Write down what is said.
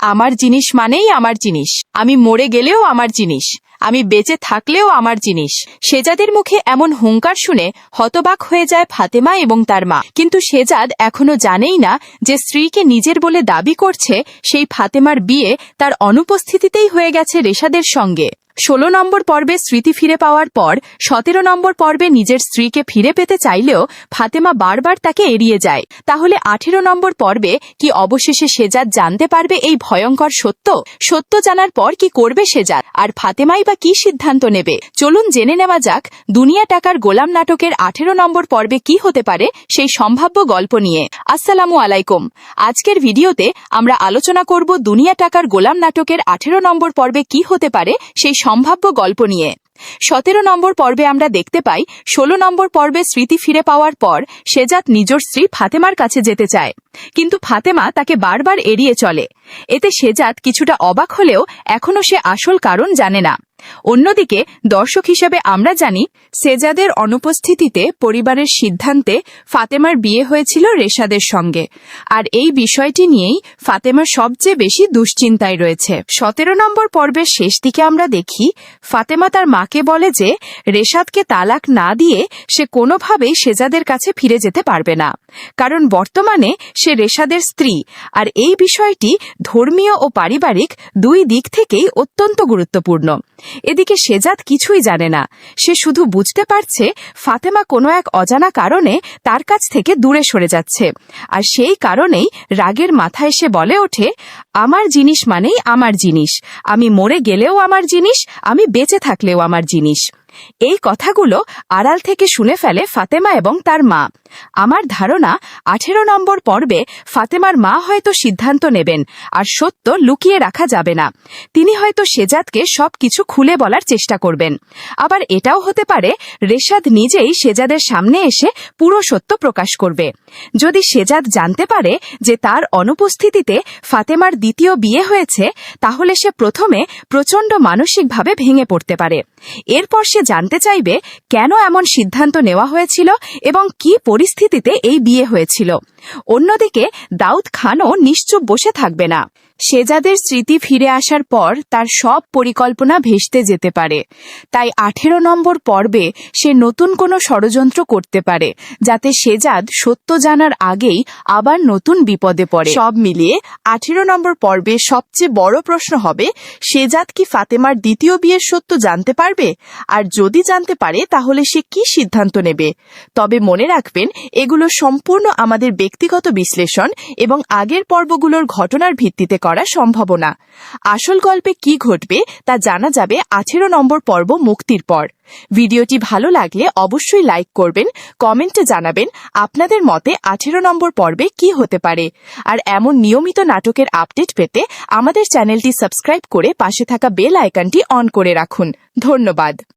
আমার জিনিস মানেই আমার জিনিস, আমি মরে গেলেও আমার জিনিস, আমি বেঁচে থাকলেও আমার জিনিস। শেজাদের মুখে এমন হুঙ্কার শুনে হতবাক হয়ে যায় ফাতেমা এবং তার মা। কিন্তু শেজাদ এখনো জানেই না যে স্ত্রীকে নিজের বলে দাবি করছে সেই ফাতেমার বিয়ে তার অনুপস্থিতিতেই হয়ে গেছে রেশাদের সঙ্গে। 16 নম্বর পর্বে স্মৃতি ফিরে পাওয়ার পর 17 নম্বর পর্বে নিজের স্ত্রীকে ফিরে পেতে চাইলেও ফাতেমা বারবার তাকে এড়িয়ে যায়। তাহলে 18 নম্বর পর্বে কি অবশেষে শেজাদ জানতে পারবে এই ভয়ঙ্কর সত্য? সত্য জানার পর কি করবে শেজাদ, আর ফাতেমাই বা কি সিদ্ধান্ত নেবে? চলুন জেনে নেওয়া যাক দুনিয়া টাকার গোলাম নাটকের 18 নম্বর পর্বে কি হতে পারে সেই সম্ভাব্য গল্প নিয়ে। আসসালামু আলাইকুম। আজকের ভিডিওতে আমরা আলোচনা করব দুনিয়া টাকার গোলাম নাটকের 18 নম্বর পর্বে কি হতে পারে সেই সম্ভাব্য গল্প নিয়ে। 17 নম্বর পর্বে আমরা দেখতে পাই 16 নম্বর পর্বে স্মৃতি ফিরে পাওয়ার পর শেজাদ নিজের স্ত্রী ফাতেমার কাছে যেতে চায়, কিন্তু ফাতেমা তাকে বারবার এড়িয়ে চলে। এতে শেজাদ কিছুটা অবাক হলেও এখনও সে আসল কারণ জানে না। অন্যদিকে দর্শক হিসেবে আমরা জানি শেজাদের অনুপস্থিতিতে পরিবারের সিদ্ধান্তে ফাতেমার বিয়ে হয়েছিল রেশাদের সঙ্গে, আর এই বিষয়টি নিয়েই ফাতেমা সবচেয়ে বেশি দুশ্চিন্তায় রয়েছে। 17 নম্বর পর্বের শেষ দিকে আমরা দেখি ফাতেমা তার মাকে বলে যে রেশাদকে তালাক না দিয়ে সে কোনোভাবেই শেজাদের কাছে ফিরে যেতে পারবে না, কারণ বর্তমানে সে রেশাদের স্ত্রী, আর এই বিষয়টি ধর্মীয় ও পারিবারিক দুই দিক থেকেই অত্যন্ত গুরুত্বপূর্ণ। এদিকে শেজাদ কিছুই জানে না, সে শুধু বুঝতে পারছে ফাতেমা কোনো এক অজানা কারণে তার কাছ থেকে দূরে সরে যাচ্ছে, আর সেই কারণেই রাগের মাথায় সে বলে ওঠে, আমার জিনিস মানেই আমার জিনিস, আমি মরে গেলেও আমার জিনিস, আমি বেঁচে থাকলেও আমার জিনিস। এই কথাগুলো আড়াল থেকে শুনে ফেলে ফাতেমা এবং তার মা। আমার ধারণা 18 নম্বর পর্বে ফাতেমার মা হয়তো সিদ্ধান্ত নেবেন, আর সত্য লুকিয়ে রাখা যাবে না। তিনি হয়তো শেজাদকে সবকিছু খুলে বলার চেষ্টা করবেন। আবার এটাও হতে পারে রেশাদ নিজেই শেজাদের সামনে এসে পুরো সত্য প্রকাশ করবে। যদি শেজাদ জানতে পারে যে তার অনুপস্থিতিতে ফাতেমার দ্বিতীয় বিয়ে হয়েছে, তাহলে সে প্রথমে প্রচণ্ড মানসিকভাবে ভেঙে পড়তে পারে। এরপর সে জানতে চাইবে কেন এমন সিদ্ধান্ত নেওয়া হয়েছিল এবং কি পরিস্থিতিতে এই বিয়ে হয়েছিল। অন্যদিকে দাউদ খানও নিশ্চুপ বসে থাকবে না। শেজাদের স্মৃতি ফিরে আসার পর তার সব পরিকল্পনা ভেস্তে যেতে পারে, তাই 18 নম্বর পর্বে সে নতুন কোনো ষড়যন্ত্র করতে পারে, যাতে শেজাদ সত্য জানার আগেই আবার নতুন বিপদে পড়ে। সব মিলিয়ে 18 নম্বর পর্বে সবচেয়ে বড় প্রশ্ন হবে, শেজাদ কি ফাতেমার দ্বিতীয় বিয়ের সত্য জানতে পারবে? আর যদি জানতে পারে তাহলে সে কি সিদ্ধান্ত নেবে? তবে মনে রাখবেন, এগুলো সম্পূর্ণ আমাদের ব্যক্তিগত বিশ্লেষণ এবং আগের পর্বগুলোর ঘটনার ভিত্তিতে করা সম্ভাবনা। আসল গল্পে কি ঘটবে তা জানা যাবে 18 নম্বর পর্ব মুক্তির পর। ভিডিওটি ভালো লাগলে অবশ্যই লাইক করবেন, কমেন্টে জানাবেন আপনাদের মতে 18 নম্বর পর্বে কি হতে পারে। আর এমন নিয়মিত নাটকের আপডেট পেতে আমাদের চ্যানেলটি সাবস্ক্রাইব করে পাশে থাকা বেল আইকনটি অন করে রাখুন। ধন্যবাদ।